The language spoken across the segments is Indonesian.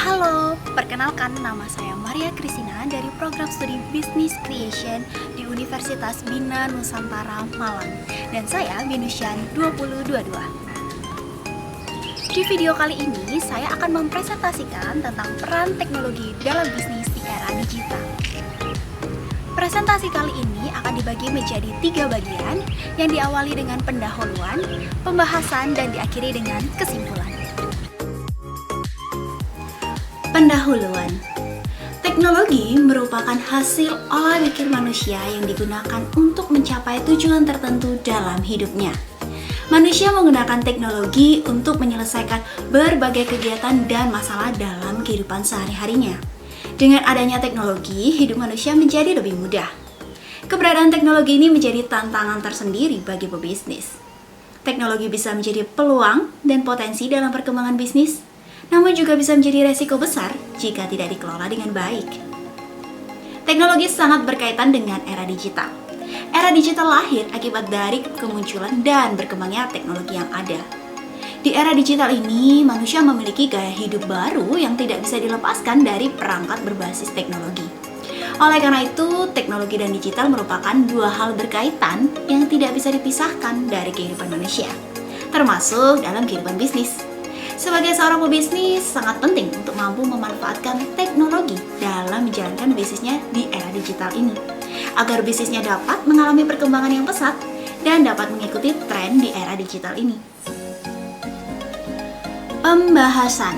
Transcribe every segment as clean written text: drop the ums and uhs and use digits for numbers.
Halo, perkenalkan nama saya Maria Kristina dari program studi Business Creation di Universitas Bina Nusantara Malang. Dan saya Binusian 2022. Di video kali ini saya akan mempresentasikan tentang peran teknologi dalam bisnis di era digital. Presentasi kali ini akan dibagi menjadi 3 bagian yang diawali dengan pendahuluan, pembahasan, dan diakhiri dengan kesimpulan. Pendahuluan. Teknologi merupakan hasil olah pikir manusia yang digunakan untuk mencapai tujuan tertentu dalam hidupnya. Manusia menggunakan teknologi untuk menyelesaikan berbagai kegiatan dan masalah dalam kehidupan sehari-harinya. Dengan adanya teknologi, hidup manusia menjadi lebih mudah. Keberadaan teknologi ini menjadi tantangan tersendiri bagi pebisnis. Teknologi bisa menjadi peluang dan potensi dalam perkembangan bisnis, namun juga bisa menjadi resiko besar jika tidak dikelola dengan baik. Teknologi sangat berkaitan dengan era digital. Era digital lahir akibat dari kemunculan dan berkembangnya teknologi yang ada. Di era digital ini, manusia memiliki gaya hidup baru yang tidak bisa dilepaskan dari perangkat berbasis teknologi. Oleh karena itu, teknologi dan digital merupakan dua hal berkaitan yang tidak bisa dipisahkan dari kehidupan manusia, termasuk dalam kehidupan bisnis. Sebagai seorang pebisnis, sangat penting untuk mampu memanfaatkan teknologi dalam menjalankan bisnisnya di era digital ini, agar bisnisnya dapat mengalami perkembangan yang pesat dan dapat mengikuti tren di era digital ini. Pembahasan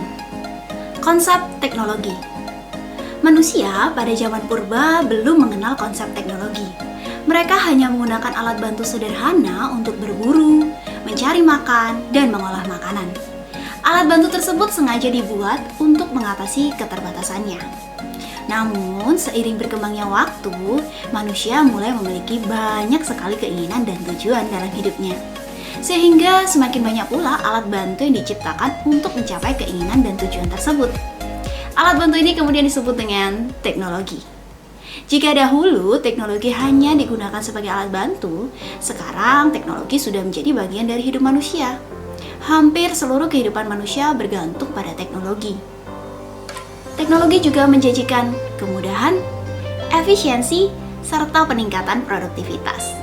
konsep teknologi. Manusia pada zaman purba belum mengenal konsep teknologi. Mereka hanya menggunakan alat bantu sederhana untuk berburu, mencari makan, dan mengolah makanan. Alat bantu tersebut sengaja dibuat untuk mengatasi keterbatasannya. Namun, seiring berkembangnya waktu, manusia mulai memiliki banyak sekali keinginan dan tujuan dalam hidupnya. Sehingga semakin banyak pula alat bantu yang diciptakan untuk mencapai keinginan dan tujuan tersebut. Alat bantu ini kemudian disebut dengan teknologi. Jika dahulu teknologi hanya digunakan sebagai alat bantu, sekarang teknologi sudah menjadi bagian dari hidup manusia. Hampir seluruh kehidupan manusia bergantung pada teknologi. Teknologi juga menjanjikan kemudahan, efisiensi, serta peningkatan produktivitas.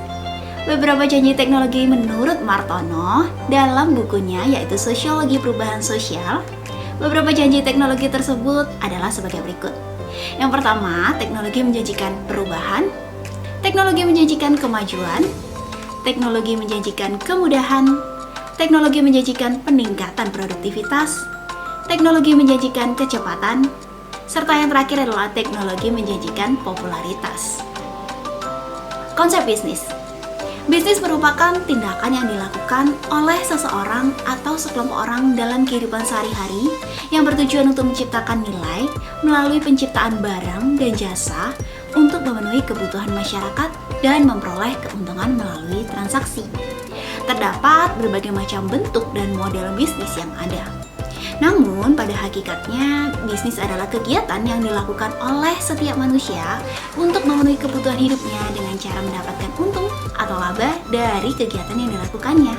Beberapa janji teknologi menurut Martono dalam bukunya yaitu Sosiologi Perubahan Sosial. Beberapa janji teknologi tersebut adalah sebagai berikut. Yang pertama, teknologi menjanjikan perubahan, teknologi menjanjikan kemajuan, teknologi menjanjikan kemudahan, teknologi menjanjikan peningkatan produktivitas, teknologi menjanjikan kecepatan, serta yang terakhir adalah teknologi menjanjikan popularitas. Konsep bisnis. Bisnis merupakan tindakan yang dilakukan oleh seseorang atau sekelompok orang dalam kehidupan sehari-hari yang bertujuan untuk menciptakan nilai melalui penciptaan barang dan jasa untuk memenuhi kebutuhan masyarakat dan memperoleh keuntungan melalui transaksi. Terdapat berbagai macam bentuk dan model bisnis yang ada. Namun, pada hakikatnya, bisnis adalah kegiatan yang dilakukan oleh setiap manusia untuk memenuhi kebutuhan hidupnya dengan cara mendapatkan untung atau laba dari kegiatan yang dilakukannya.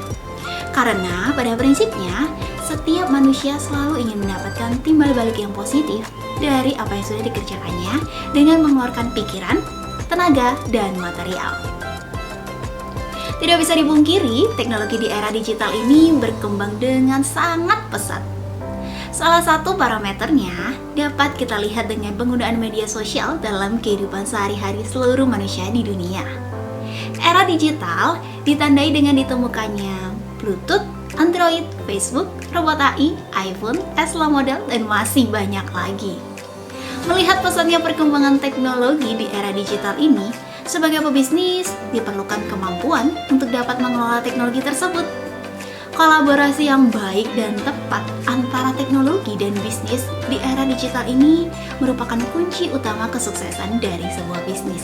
Karena pada prinsipnya, setiap manusia selalu ingin mendapatkan timbal balik yang positif dari apa yang sudah dikerjakannya dengan mengeluarkan pikiran, tenaga, dan material. Tidak bisa dipungkiri, teknologi di era digital ini berkembang dengan sangat pesat. Salah satu parameternya dapat kita lihat dengan penggunaan media sosial dalam kehidupan sehari-hari seluruh manusia di dunia. Era digital ditandai dengan ditemukannya Bluetooth, Android, Facebook, robot AI, iPhone, Tesla model, dan masih banyak lagi. Melihat pesatnya perkembangan teknologi di era digital ini, sebagai pebisnis diperlukan kemampuan untuk dapat mengelola teknologi tersebut. Kolaborasi yang baik dan tepat antara teknologi dan bisnis di era digital ini merupakan kunci utama kesuksesan dari sebuah bisnis.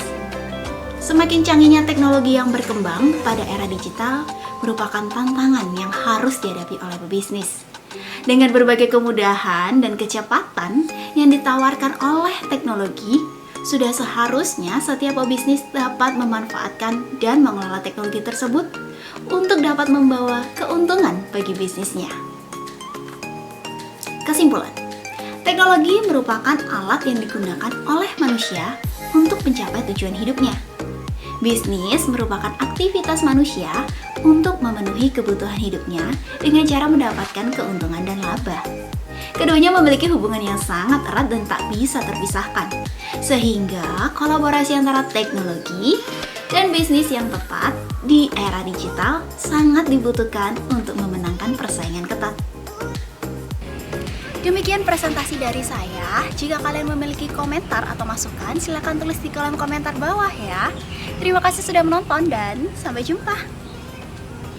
Semakin canggihnya teknologi yang berkembang pada era digital merupakan tantangan yang harus dihadapi oleh pebisnis. Dengan berbagai kemudahan dan kecepatan yang ditawarkan oleh teknologi, sudah seharusnya setiap pebisnis dapat memanfaatkan dan mengelola teknologi tersebut untuk dapat membawa keuntungan bagi bisnisnya. Kesimpulan, Teknologi merupakan alat yang digunakan oleh manusia untuk mencapai tujuan hidupnya. Bisnis merupakan aktivitas manusia untuk memenuhi kebutuhan hidupnya dengan cara mendapatkan keuntungan dan laba. Keduanya memiliki hubungan yang sangat erat dan tak bisa terpisahkan. Sehingga kolaborasi antara teknologi dan bisnis yang tepat di era digital sangat dibutuhkan untuk memenangkan persaingan ketat. Demikian presentasi dari saya. Jika kalian memiliki komentar atau masukan, silakan tulis di kolom komentar bawah ya. Terima kasih sudah menonton dan sampai jumpa.